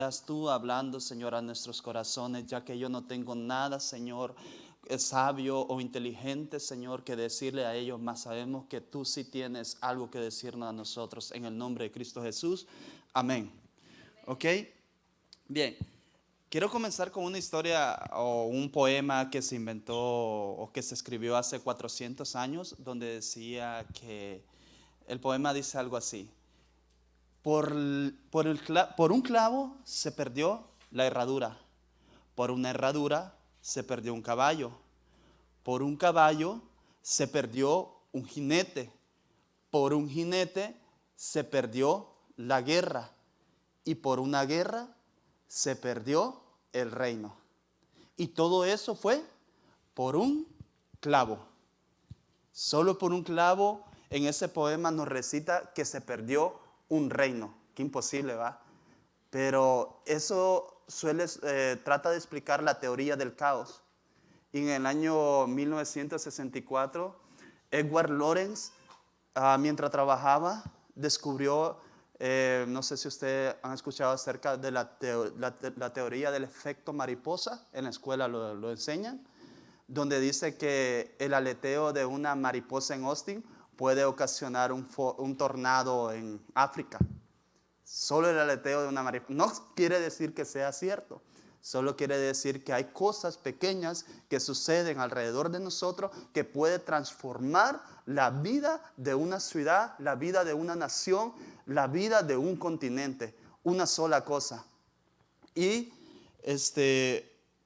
Seas tú hablando, Señor, a nuestros corazones, ya que yo no tengo nada, Señor, sabio o inteligente, Señor, que decirle a ellos, mas sabemos que tú sí tienes algo que decirnos a nosotros. En el nombre de Cristo Jesús. Amén. ¿Ok? Bien. Quiero comenzar con una historia o un poema que se inventó o que se escribió hace 400 años, donde decía que el poema dice algo así. Por un clavo se perdió la herradura, por una herradura se perdió un caballo, por un caballo se perdió un jinete, por un jinete se perdió la guerra y por una guerra se perdió el reino. Y todo eso fue por un clavo. Solo por un clavo en ese poema nos recita que se perdió un reino. Qué imposible, ¿va? Pero eso trata de explicar la teoría del caos. Y en el año 1964, Edward Lorenz, mientras trabajaba, descubrió, no sé si ustedes han escuchado acerca de la teoría del efecto mariposa, en la escuela lo enseñan, donde dice que el aleteo de una mariposa en Austin puede ocasionar un tornado en África. Solo el aleteo de una mariposa. No quiere decir que sea cierto. Solo quiere decir que hay cosas pequeñas que suceden alrededor de nosotros que puede transformar la vida de una ciudad, la vida de una nación, la vida de un continente. Una sola cosa. Y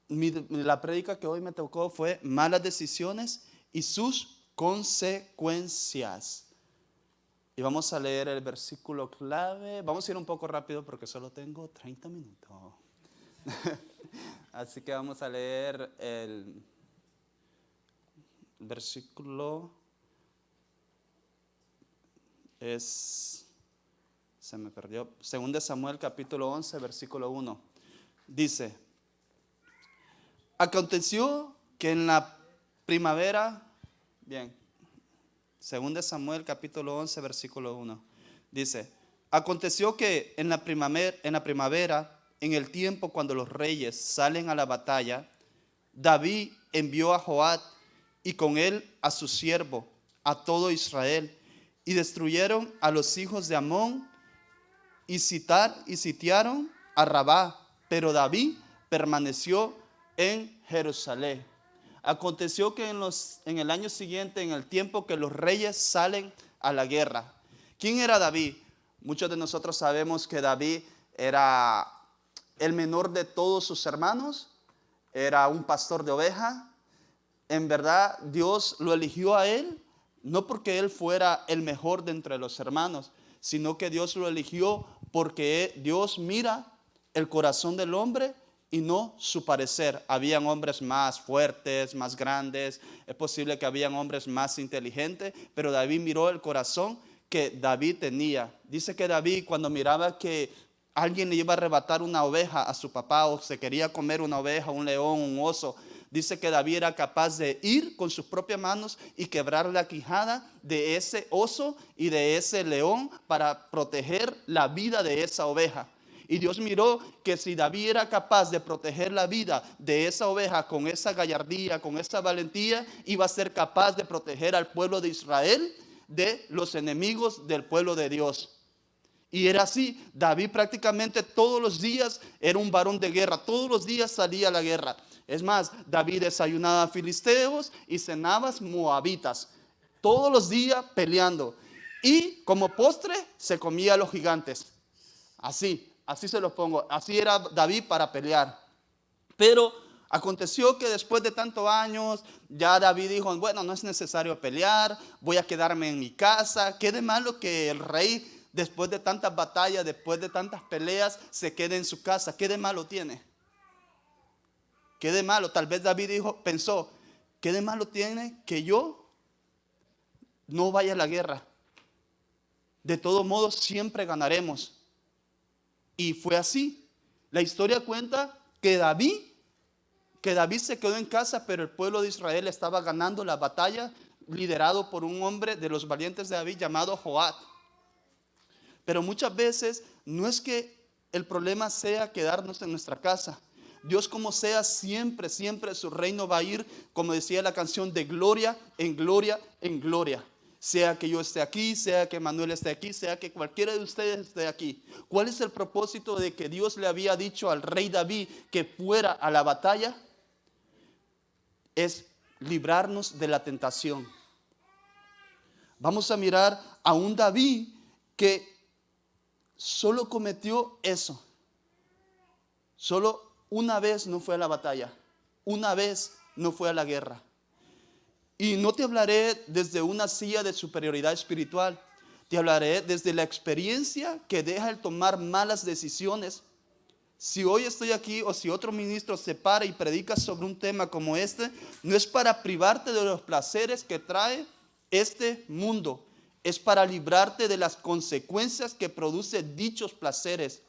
la prédica que hoy me tocó fue malas decisiones y sus consecuencias. Y vamos a leer el versículo clave. Vamos a ir un poco rápido porque solo tengo 30 minutos. Así que vamos a leer el versículo. Se me perdió. 2 Samuel capítulo 11, versículo 1. Dice: aconteció que en la primavera, bien, 2 Samuel capítulo 11, versículo 1, dice: aconteció que en la primavera, en el tiempo cuando los reyes salen a la batalla, David envió a Joab y con él a su siervo, a todo Israel, y destruyeron a los hijos de Amón y sitiaron a Rabá, pero David permaneció en Jerusalén. Aconteció que en el año siguiente, en el tiempo que los reyes salen a la guerra. ¿Quién era David? Muchos de nosotros sabemos que David era el menor de todos sus hermanos, era un pastor de ovejas. En verdad, Dios lo eligió a él, no porque él fuera el mejor de entre los hermanos, sino que Dios lo eligió porque Dios mira el corazón del hombre y no su parecer. Habían hombres más fuertes, más grandes, es posible que habían hombres más inteligentes, pero David miró el corazón que David tenía. Dice que David, cuando miraba que alguien le iba a arrebatar una oveja a su papá, o se quería comer una oveja, un león, un oso, dice que David era capaz de ir con sus propias manos y quebrar la quijada de ese oso y de ese león para proteger la vida de esa oveja. Y Dios miró que si David era capaz de proteger la vida de esa oveja con esa gallardía, con esa valentía, iba a ser capaz de proteger al pueblo de Israel de los enemigos del pueblo de Dios. Y era así, David prácticamente todos los días era un varón de guerra, todos los días salía a la guerra. Es más, David desayunaba filisteos y cenaba moabitas, todos los días peleando. Y como postre se comía a los gigantes. Así se los pongo, así era David para pelear. Pero aconteció que después de tantos años, ya David dijo, bueno, no es necesario pelear, voy a quedarme en mi casa. ¿Qué de malo que el rey, después de tantas batallas, después de tantas peleas, se quede en su casa? ¿Qué de malo tiene? ¿Qué de malo? Tal vez David pensó, ¿qué de malo tiene que yo no vaya a la guerra? De todos modos, siempre ganaremos. Y fue así. La historia cuenta que David se quedó en casa, pero el pueblo de Israel estaba ganando la batalla, liderado por un hombre de los valientes de David llamado Joab. Pero muchas veces no es que el problema sea quedarnos en nuestra casa. Dios como sea, siempre, siempre su reino va a ir, como decía la canción, de gloria en gloria en gloria. Sea que yo esté aquí, sea que Manuel esté aquí, sea que cualquiera de ustedes esté aquí. ¿Cuál es el propósito de que Dios le había dicho al rey David que fuera a la batalla? Es librarnos de la tentación. Vamos a mirar a un David que solo cometió eso. Solo una vez no fue a la batalla. Una vez no fue a la guerra. Y no te hablaré desde una silla de superioridad espiritual. Te hablaré desde la experiencia que deja el tomar malas decisiones. Si hoy estoy aquí o si otro ministro se para y predica sobre un tema como este, no es para privarte de los placeres que trae este mundo. Es para librarte de las consecuencias que produce dichos placeres.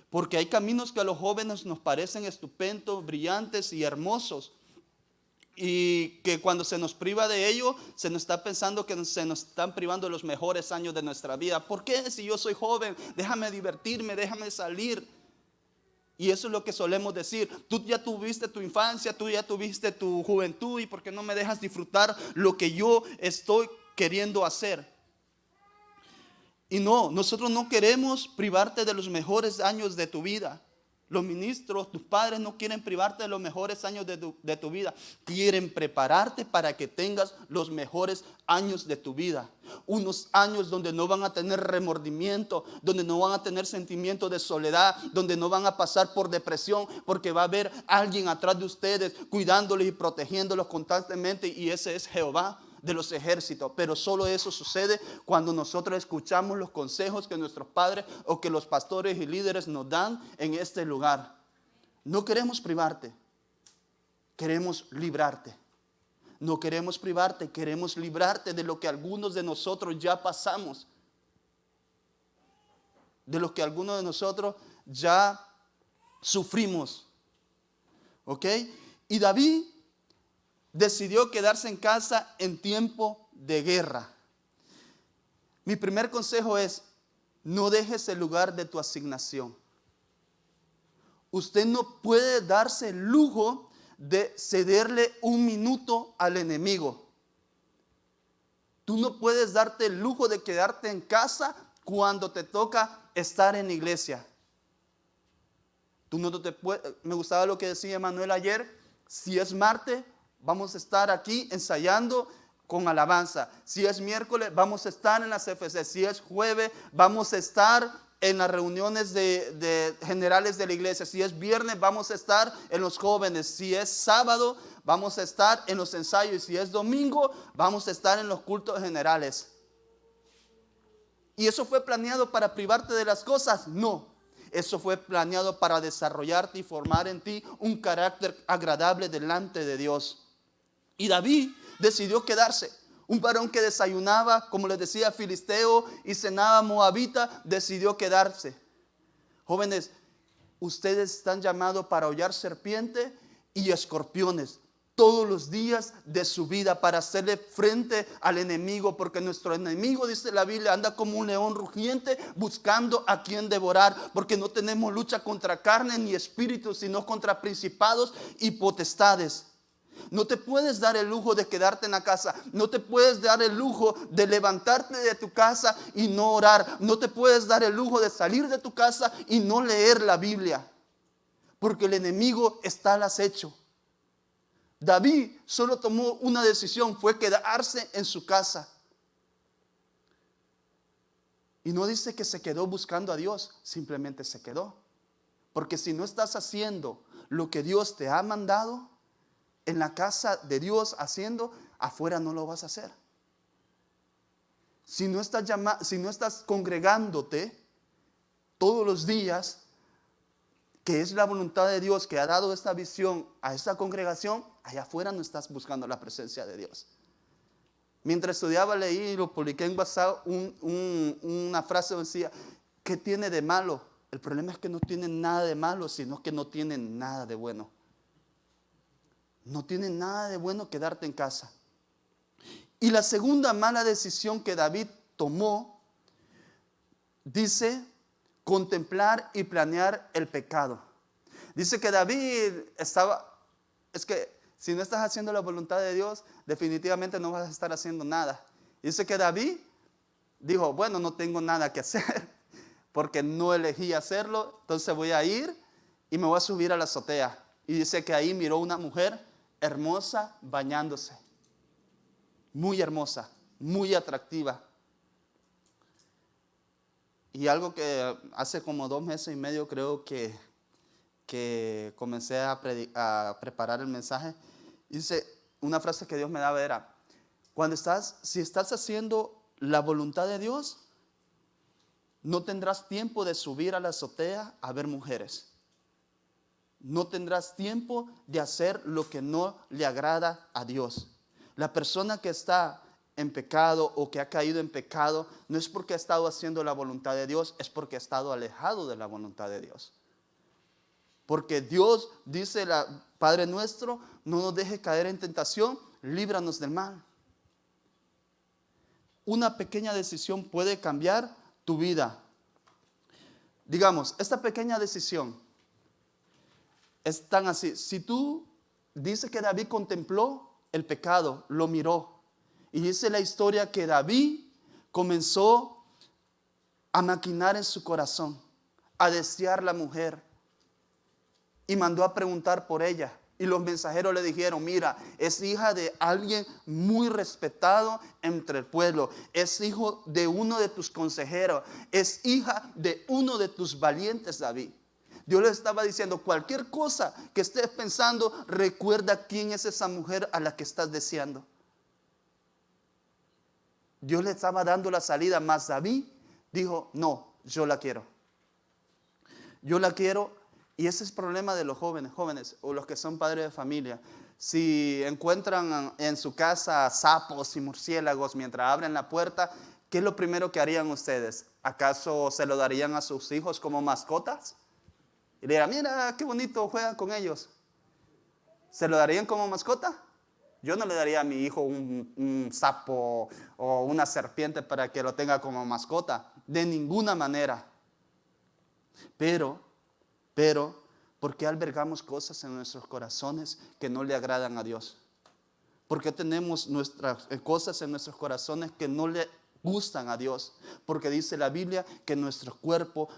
Porque hay caminos que a los jóvenes nos parecen estupendos, brillantes y hermosos. Y que cuando se nos priva de ello, se nos está pensando que se nos están privando de los mejores años de nuestra vida. ¿Por qué? Si yo soy joven, déjame divertirme, déjame salir. Y eso es lo que solemos decir. Tú ya tuviste tu infancia, tú ya tuviste tu juventud, ¿y por qué no me dejas disfrutar lo que yo estoy queriendo hacer? Y no, nosotros no queremos privarte de los mejores años de tu vida. Los ministros, tus padres no quieren privarte de los mejores años de tu vida. Quieren prepararte para que tengas los mejores años de tu vida. Unos años donde no van a tener remordimiento, donde no van a tener sentimiento de soledad, donde no van a pasar por depresión, porque va a haber alguien atrás de ustedes cuidándolos y protegiéndolos constantemente, y ese es Jehová de los ejércitos. Pero solo eso sucede cuando nosotros escuchamos los consejos que nuestros padres o que los pastores y líderes nos dan en este lugar. No queremos privarte, queremos librarte. No queremos privarte, queremos librarte de lo que algunos de nosotros ya pasamos, de lo que algunos de nosotros ya sufrimos. ¿Ok? Y David decidió quedarse en casa en tiempo de guerra. Mi primer consejo es: no dejes el lugar de tu asignación. Usted no puede darse el lujo de cederle un minuto al enemigo. Tú no puedes darte el lujo de quedarte en casa cuando te toca estar en la iglesia. Tú no te puedes. Me gustaba lo que decía Manuel ayer. Si es martes, vamos a estar aquí ensayando con alabanza. Si es miércoles, vamos a estar en la CFC. Si es jueves, vamos a estar en las reuniones de generales de la iglesia. Si es viernes, vamos a estar en los jóvenes. Si es sábado, vamos a estar en los ensayos. Y si es domingo, vamos a estar en los cultos generales. ¿Y eso fue planeado para privarte de las cosas? No. Eso fue planeado para desarrollarte y formar en ti un carácter agradable delante de Dios. Y David decidió quedarse. Un varón que desayunaba, como les decía, filisteo y cenaba moabita, decidió quedarse. Jóvenes, ustedes están llamados para hollar serpientes y escorpiones todos los días de su vida, para hacerle frente al enemigo, porque nuestro enemigo, dice la Biblia, anda como un león rugiente buscando a quien devorar, porque no tenemos lucha contra carne ni espíritu, sino contra principados y potestades. No te puedes dar el lujo de quedarte en la casa. No te puedes dar el lujo de levantarte de tu casa y no orar. No te puedes dar el lujo de salir de tu casa y no leer la Biblia, porque el enemigo está al acecho. David solo tomó una decisión, fue quedarse en su casa. Y no dice que se quedó buscando a Dios, simplemente se quedó. Porque si no estás haciendo lo que Dios te ha mandado en la casa de Dios haciendo, afuera no lo vas a hacer. Si no estás congregándote todos los días, que es la voluntad de Dios que ha dado esta visión a esta congregación, allá afuera no estás buscando la presencia de Dios. Mientras estudiaba, leí y lo publiqué en WhatsApp una frase que decía: ¿qué tiene de malo? El problema es que no tienen nada de malo, sino que no tienen nada de bueno. No tienen nada de bueno quedarte en casa. Y la segunda mala decisión que David tomó, dice: contemplar y planear el pecado. Dice que David es que si no estás haciendo la voluntad de Dios, definitivamente no vas a estar haciendo nada. Dice que David dijo, bueno, no tengo nada que hacer, porque no elegí hacerlo, entonces voy a ir y me voy a subir a la azotea. Y dice que ahí miró una mujer hermosa bañándose, muy hermosa, muy atractiva. Y algo que hace como 2 meses y medio creo que comencé a preparar el mensaje, dice, una frase que Dios me daba era, si estás haciendo la voluntad de Dios, no tendrás tiempo de subir a la azotea a ver mujeres. No tendrás tiempo de hacer lo que no le agrada a Dios. La persona que está en pecado o que ha caído en pecado, no es porque ha estado haciendo la voluntad de Dios, es porque ha estado alejado de la voluntad de Dios. Porque Dios dice, Padre nuestro, no nos deje caer en tentación, líbranos del mal. Una pequeña decisión puede cambiar tu vida. Digamos, esta pequeña decisión es tan así. Si tú dices que David contempló el pecado, lo miró. Y dice la historia que David comenzó a maquinar en su corazón, a desear la mujer. Y mandó a preguntar por ella. Y los mensajeros le dijeron, mira, es hija de alguien muy respetado entre el pueblo. Es hijo de uno de tus consejeros. Es hija de uno de tus valientes, David. Dios le estaba diciendo, cualquier cosa que estés pensando, recuerda quién es esa mujer a la que estás deseando. Dios le estaba dando la salida, más David dijo, no, yo la quiero. Yo la quiero. Y ese es el problema de los jóvenes o los que son padres de familia. Si encuentran en su casa sapos y murciélagos mientras abren la puerta, ¿qué es lo primero que harían ustedes? ¿Acaso se lo darían a sus hijos como mascotas? Y le dirán, mira, qué bonito, juegan con ellos. ¿Se lo darían como mascota? Yo no le daría a mi hijo un sapo o una serpiente para que lo tenga como mascota. De ninguna manera. Pero, ¿por qué albergamos cosas en nuestros corazones que no le agradan a Dios? ¿Por qué tenemos cosas en nuestros corazones que no le gustan a Dios? Porque dice la Biblia que nuestro cuerpo,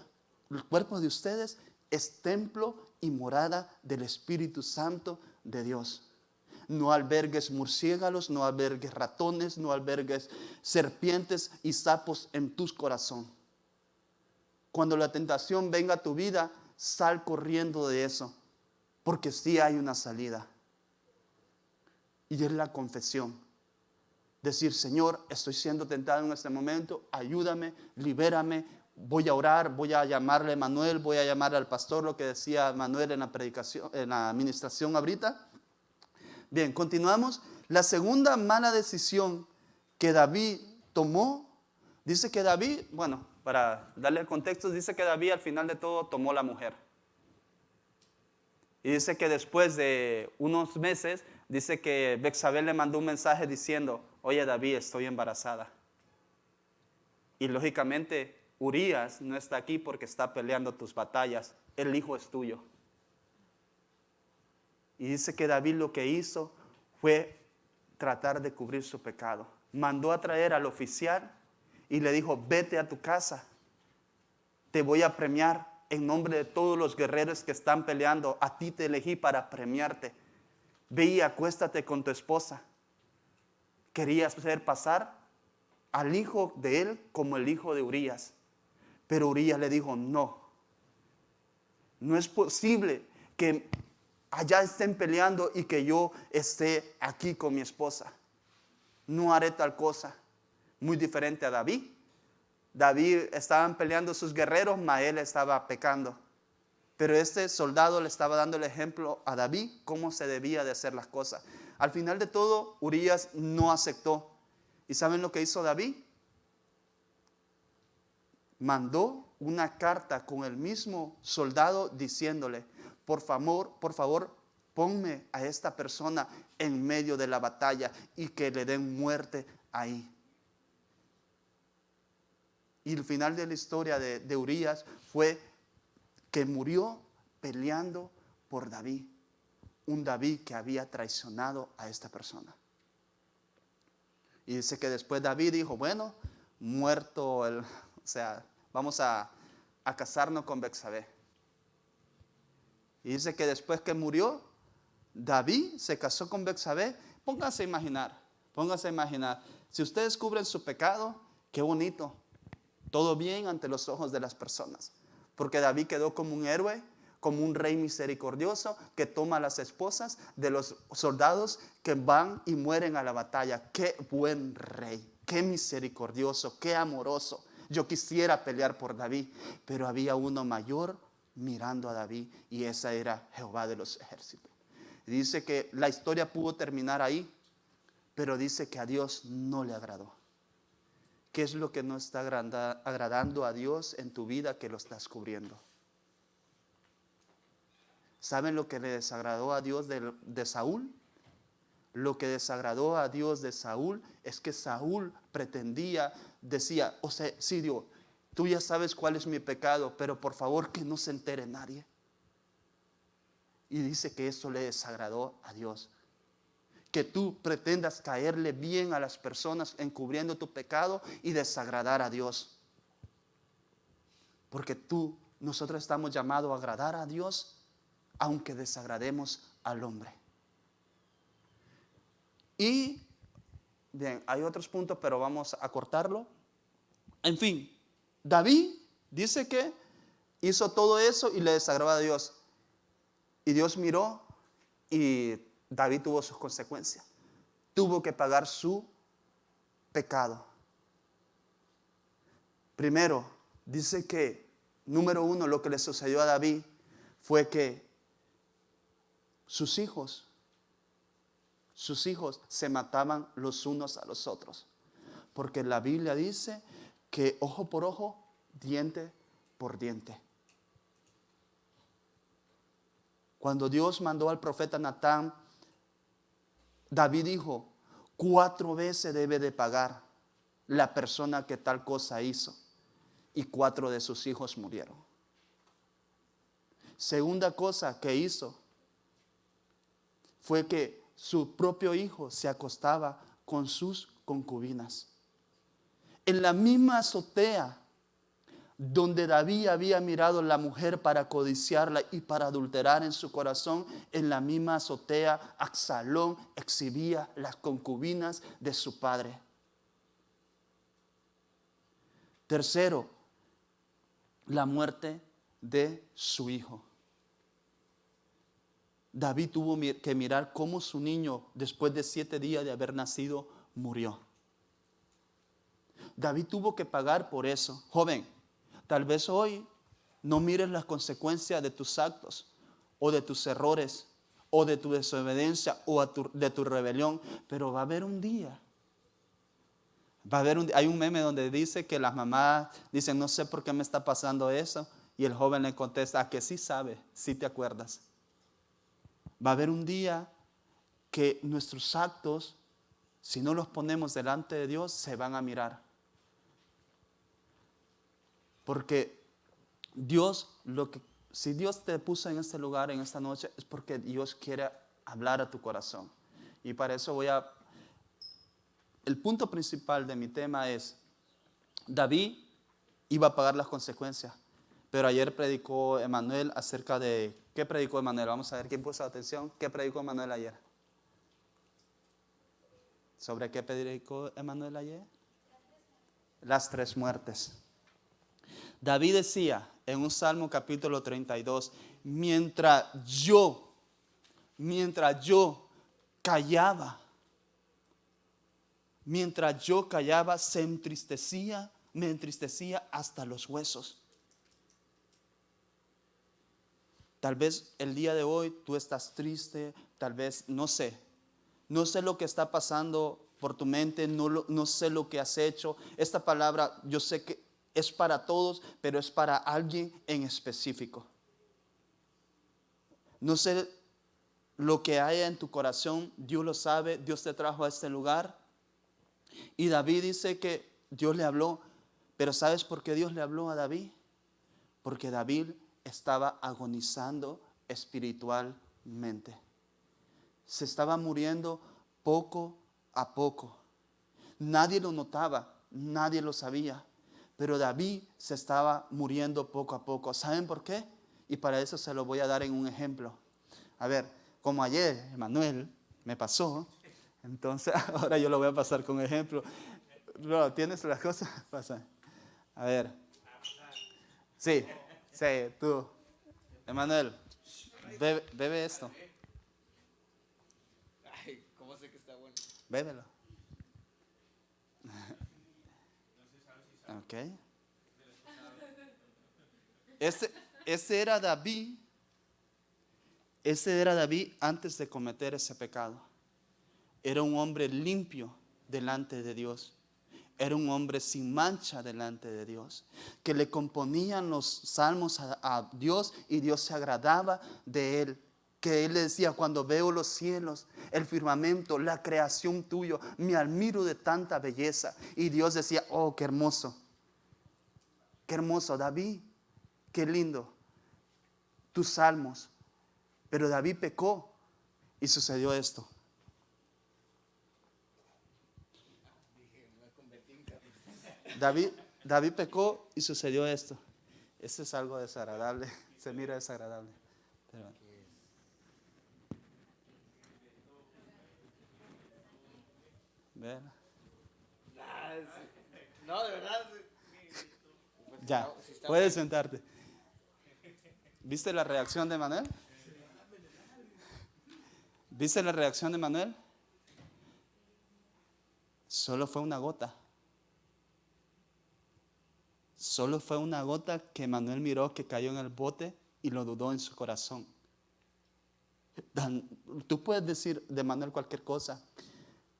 el cuerpo de ustedes, es templo y morada del Espíritu Santo de Dios. No albergues murciélagos, no albergues ratones, no albergues serpientes y sapos en tu corazón. Cuando la tentación venga a tu vida, sal corriendo de eso, porque sí hay una salida. Y es la confesión. Decir, Señor, estoy siendo tentado en este momento, ayúdame, libérame, voy a orar, voy a llamarle a Manuel, voy a llamar al pastor, lo que decía Manuel en la predicación, en la administración ahorita. Bien, continuamos. La segunda mala decisión que David tomó, dice que David, bueno, para darle el contexto, dice que David al final de todo tomó la mujer. Y dice que después de unos meses, dice que Betsabé le mandó un mensaje diciendo, oye David, estoy embarazada. Y lógicamente Urías no está aquí porque está peleando tus batallas, el hijo es tuyo. Y dice que David lo que hizo fue tratar de cubrir su pecado. Mandó a traer al oficial y le dijo, vete a tu casa, te voy a premiar en nombre de todos los guerreros que están peleando. A ti te elegí para premiarte. Ve y acuéstate con tu esposa. Quería hacer pasar al hijo de él como el hijo de Urías. Pero Urías le dijo, no es posible que allá estén peleando y que yo esté aquí con mi esposa. No haré tal cosa. Muy diferente a David. David estaban peleando sus guerreros, mas él estaba pecando. Pero este soldado le estaba dando el ejemplo a David cómo se debía de hacer las cosas. Al final de todo, Urías no aceptó. ¿Y saben lo que hizo David? Mandó una carta con el mismo soldado diciéndole, por favor, ponme a esta persona en medio de la batalla y que le den muerte ahí. Y el final de la historia de Urías fue que murió peleando por David. Un David que había traicionado a esta persona. Y dice que después David dijo, bueno, muerto vamos a casarnos con Betsabé. Y dice que después que murió, David se casó con Betsabé. Pónganse a imaginar. Si ustedes cubren su pecado, qué bonito. Todo bien ante los ojos de las personas. Porque David quedó como un héroe, como un rey misericordioso que toma las esposas de los soldados que van y mueren a la batalla. Qué buen rey, qué misericordioso, qué amoroso. Yo quisiera pelear por David, pero había uno mayor mirando a David y esa era Jehová de los ejércitos. Dice que la historia pudo terminar ahí, pero dice que a Dios no le agradó. ¿Qué es lo que no está agradando a Dios en tu vida que lo estás cubriendo? ¿Saben lo que le desagradó a Dios de Saúl? Lo que desagradó a Dios de Saúl es que Saúl decía, sí Dios, tú ya sabes cuál es mi pecado, pero por favor que no se entere nadie. Y dice que eso le desagradó a Dios. Que tú pretendas caerle bien a las personas encubriendo tu pecado y desagradar a Dios. Porque nosotros estamos llamados a agradar a Dios, aunque desagrademos al hombre. Y, bien, hay otros puntos, pero vamos a cortarlo. En fin, David dice que hizo todo eso y le desagradó a Dios. Y Dios miró y David tuvo sus consecuencias. Tuvo que pagar su pecado. Primero, dice que, número uno, lo que le sucedió a David fue que sus hijos se mataban los unos a los otros. Porque la Biblia dice que ojo por ojo, diente por diente. Cuando Dios mandó al profeta Natán, David dijo, 4 veces debe de pagar la persona que tal cosa hizo. Y 4 de sus hijos murieron. Segunda cosa que hizo fue que su propio hijo se acostaba con sus concubinas. En la misma azotea donde David había mirado a la mujer para codiciarla y para adulterar en su corazón, en la misma azotea Absalón exhibía las concubinas de su padre. Tercero, la muerte de su hijo. David tuvo que mirar cómo su niño, después de 7 días de haber nacido, murió. David tuvo que pagar por eso. Joven, tal vez hoy no mires las consecuencias de tus actos o de tus errores o de tu desobediencia o de tu rebelión, pero va a haber un día. Hay un meme donde dice que las mamás dicen, no sé por qué me está pasando eso, y el joven le contesta, que sí sabe, sí te acuerdas. Va a haber un día que nuestros actos, si no los ponemos delante de Dios, se van a mirar. Porque si Dios te puso en este lugar, en esta noche, es porque Dios quiere hablar a tu corazón. Y para eso el punto principal de mi tema es, David iba a pagar las consecuencias. Pero ayer predicó Emanuel acerca de, ¿qué predicó Emanuel? Vamos a ver quién puso atención. ¿Qué predicó Emanuel ayer? ¿Sobre qué predicó Emanuel ayer? Las 3 muertes. David decía en un Salmo capítulo 32, mientras yo callaba, me entristecía hasta los huesos. Tal vez el día de hoy tú estás triste, tal vez, no sé lo que está pasando por tu mente, no sé lo que has hecho. Esta palabra yo sé que es para todos, pero es para alguien en específico. No sé lo que haya en tu corazón, Dios lo sabe, Dios te trajo a este lugar. Y David dice que Dios le habló, Pero ¿sabes por qué Dios le habló a David? Porque David estaba agonizando espiritualmente. Se estaba muriendo poco a poco. Nadie lo notaba, nadie lo sabía. Pero David se estaba muriendo poco a poco. ¿Saben por qué? Y para eso se lo voy a dar en un ejemplo. A ver, como ayer, Emanuel, me pasó. Entonces, ahora yo lo voy a pasar con ejemplo. Bro, ¿tienes las cosas? Pasa. A ver. Sí, tú. Emanuel, bebe esto. Ay, ¿cómo sé que está bueno? Bébelo. Ok. Ese era David. Ese era David antes de cometer ese pecado. Era un hombre limpio delante de Dios. Era un hombre sin mancha delante de Dios, que le componían los salmos a Dios y Dios se agradaba de él. Que él le decía: cuando veo los cielos, el firmamento, la creación tuyo, me admiro de tanta belleza. Y Dios decía: oh, qué hermoso David, qué lindo tus salmos. Pero David pecó y sucedió esto. David pecó y sucedió esto. Esto es algo desagradable. Se mira desagradable. Pero, No, de verdad. ya, puedes sentarte. ¿Viste la reacción de Manuel? ¿Viste la reacción de Manuel? Solo fue una gota. Solo fue una gota que Manuel miró que cayó en el bote y lo dudó en su corazón. Tú puedes decir de Manuel cualquier cosa,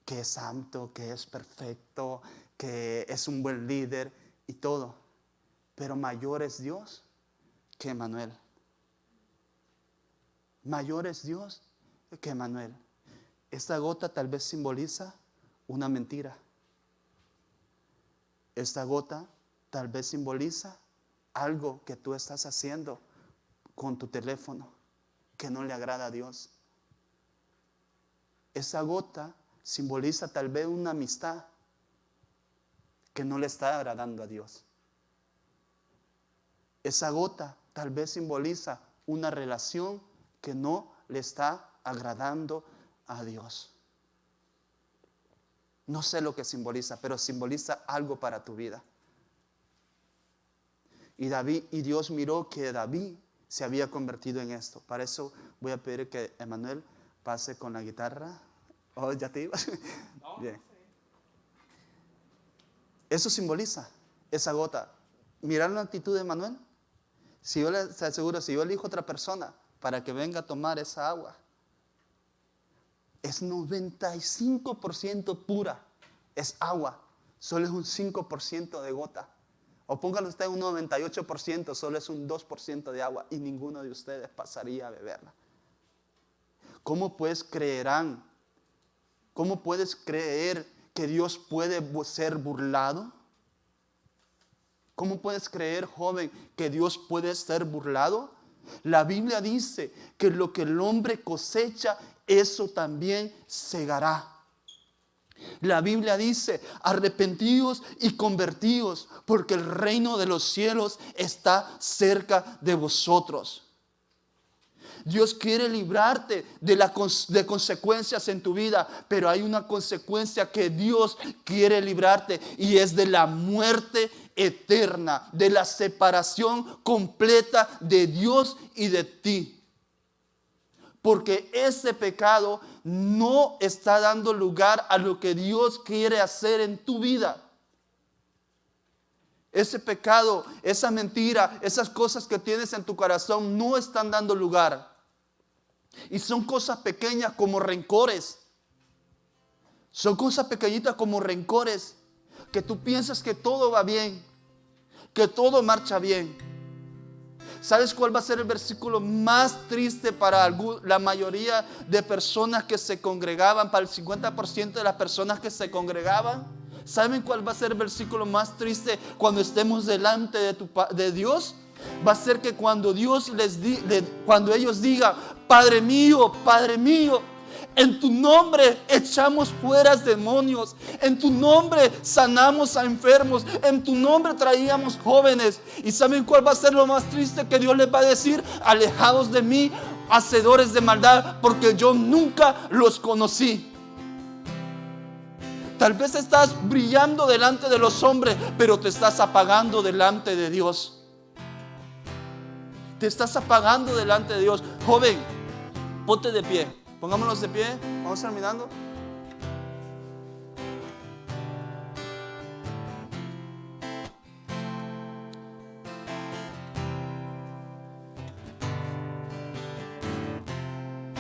que es santo, que es perfecto, que es un buen líder y todo, pero mayor es Dios que Manuel. Mayor es Dios que Manuel. Esta gota tal vez simboliza una mentira. Esta gota tal vez simboliza algo que tú estás haciendo con tu teléfono que no le agrada a Dios. Esa gota simboliza tal vez una amistad que no le está agradando a Dios. Esa gota tal vez simboliza una relación que no le está agradando a Dios. No sé lo que simboliza, pero simboliza algo para tu vida. Y Dios miró que David se había convertido en esto. Para eso voy a pedir que Emanuel pase con la guitarra. Oh, ¿ya te ibas? Bien. Eso simboliza esa gota. Mirar la actitud de Emanuel. Si yo le aseguro, si yo elijo otra persona para que venga a tomar esa agua, es 95% pura. Es agua. Solo es un 5% de gota. O póngalo usted un 98%, solo es un 2% de agua y ninguno de ustedes pasaría a beberla. ¿Cómo pues creerán? ¿Cómo puedes creer que Dios puede ser burlado? ¿Cómo puedes creer, joven, que Dios puede ser burlado? La Biblia dice que lo que el hombre cosecha, eso también segará. La Biblia dice: arrepentíos y convertíos, porque el reino de los cielos está cerca de vosotros. Dios quiere librarte de consecuencias en tu vida, pero hay una consecuencia que Dios quiere librarte y es de la muerte eterna, de la separación completa de Dios y de ti. Porque ese pecado no está dando lugar a lo que Dios quiere hacer en tu vida. Ese pecado, esa mentira, esas cosas que tienes en tu corazón no están dando lugar. Y son cosas pequeñas como rencores. Son cosas pequeñitas como rencores. Que tú piensas que todo va bien, que todo marcha bien. ¿Sabes cuál va a ser el versículo más triste para la mayoría de personas que se congregaban? Para el 50% de las personas que se congregaban. ¿Saben cuál va a ser el versículo más triste cuando estemos delante de Dios? Va a ser que cuando Dios cuando ellos digan, Padre mío, en tu nombre echamos fuera demonios, en tu nombre sanamos a enfermos, en tu nombre traíamos jóvenes. ¿Y saben cuál va a ser lo más triste? Que Dios les va a decir, alejados de mí, hacedores de maldad, porque yo nunca los conocí. Tal vez estás brillando delante de los hombres, pero te estás apagando delante de Dios. Te estás apagando delante de Dios. Joven, ponte de pie. Pongámonos de pie. Vamos terminando.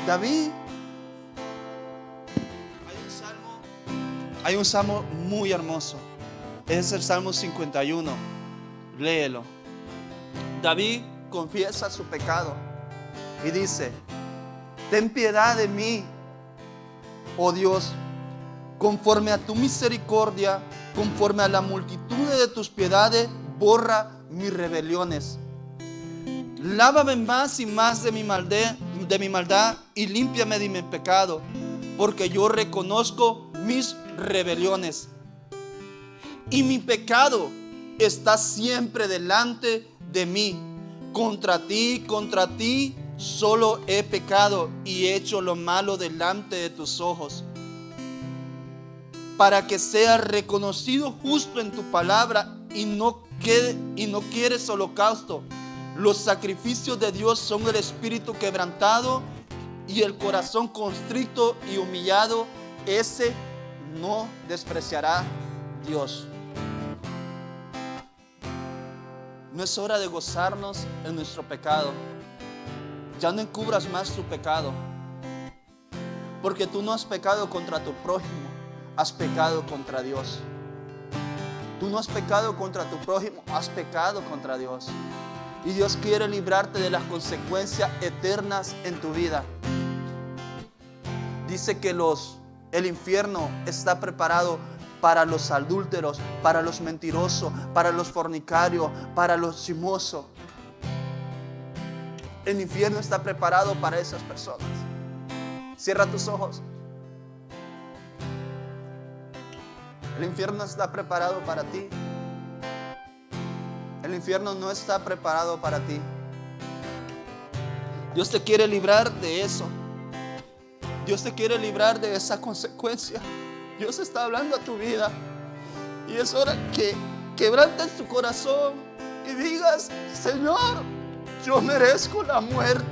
David, hay un salmo muy hermoso. Es el Salmo 51. Léelo. David confiesa su pecado y dice, ten piedad de mí, oh Dios, conforme a tu misericordia, conforme a la multitud de tus piedades, borra mis rebeliones. Lávame más y más de mi maldad y límpiame de mi pecado, porque yo reconozco mis rebeliones. Y mi pecado está siempre delante de mí. Contra ti solo he pecado y he hecho lo malo delante de tus ojos, para que sea reconocido justo en tu palabra y no quieres holocausto. Los sacrificios de Dios son el espíritu quebrantado y el corazón constricto y humillado, ese no despreciará Dios. No es hora de gozarnos en nuestro pecado. Ya no encubras más tu pecado, porque tú no has pecado contra tu prójimo, has pecado contra Dios. Tú no has pecado contra tu prójimo, has pecado contra Dios. Y Dios quiere librarte de las consecuencias eternas en tu vida. Dice que el infierno está preparado para los adúlteros, para los mentirosos, para los fornicarios, para los chismosos. El infierno está preparado para esas personas. Cierra tus ojos. El infierno está preparado para ti. El infierno no está preparado para ti. Dios te quiere librar de eso. Dios te quiere librar de esa consecuencia. Dios está hablando a tu vida. Y es hora que quebrantes tu corazón y digas, Señor, yo merezco la muerte.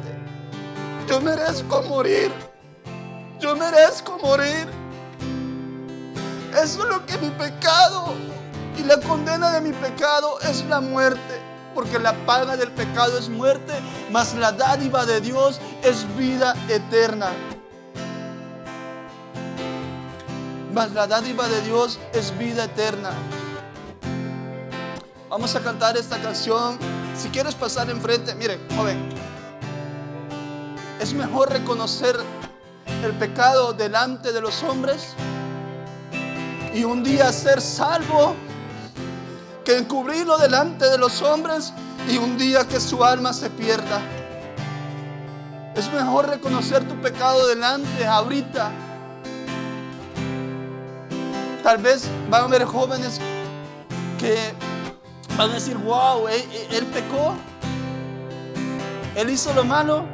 Yo merezco morir. Yo merezco morir. Eso es lo que mi pecado y la condena de mi pecado es la muerte. Porque la paga del pecado es muerte, mas la dádiva de Dios es vida eterna. Mas la dádiva de Dios es vida eterna. Vamos a cantar esta canción. Si quieres pasar enfrente, mire, joven, es mejor reconocer el pecado delante de los hombres y un día ser salvo, que encubrirlo delante de los hombres y un día que su alma se pierda. Es mejor reconocer tu pecado delante ahorita. Tal vez van a haber jóvenes que van a decir, wow, él pecó, él hizo lo malo,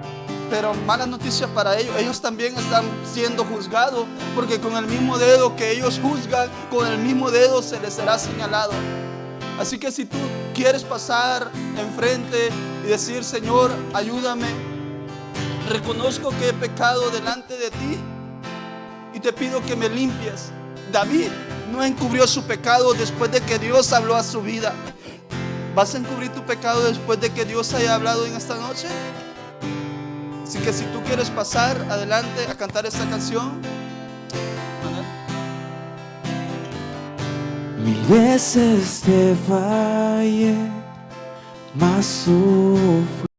pero mala noticia para ellos. Ellos también están siendo juzgados, porque con el mismo dedo que ellos juzgan, con el mismo dedo se les será señalado. Así que si tú quieres pasar enfrente y decir, Señor, ayúdame, reconozco que he pecado delante de ti y te pido que me limpies. David no encubrió su pecado después de que Dios habló a su vida. ¿Vas a encubrir tu pecado después de que Dios haya hablado en esta noche? Así que si tú quieres pasar adelante a cantar esta canción. Mil veces te fallé, mas sufrí.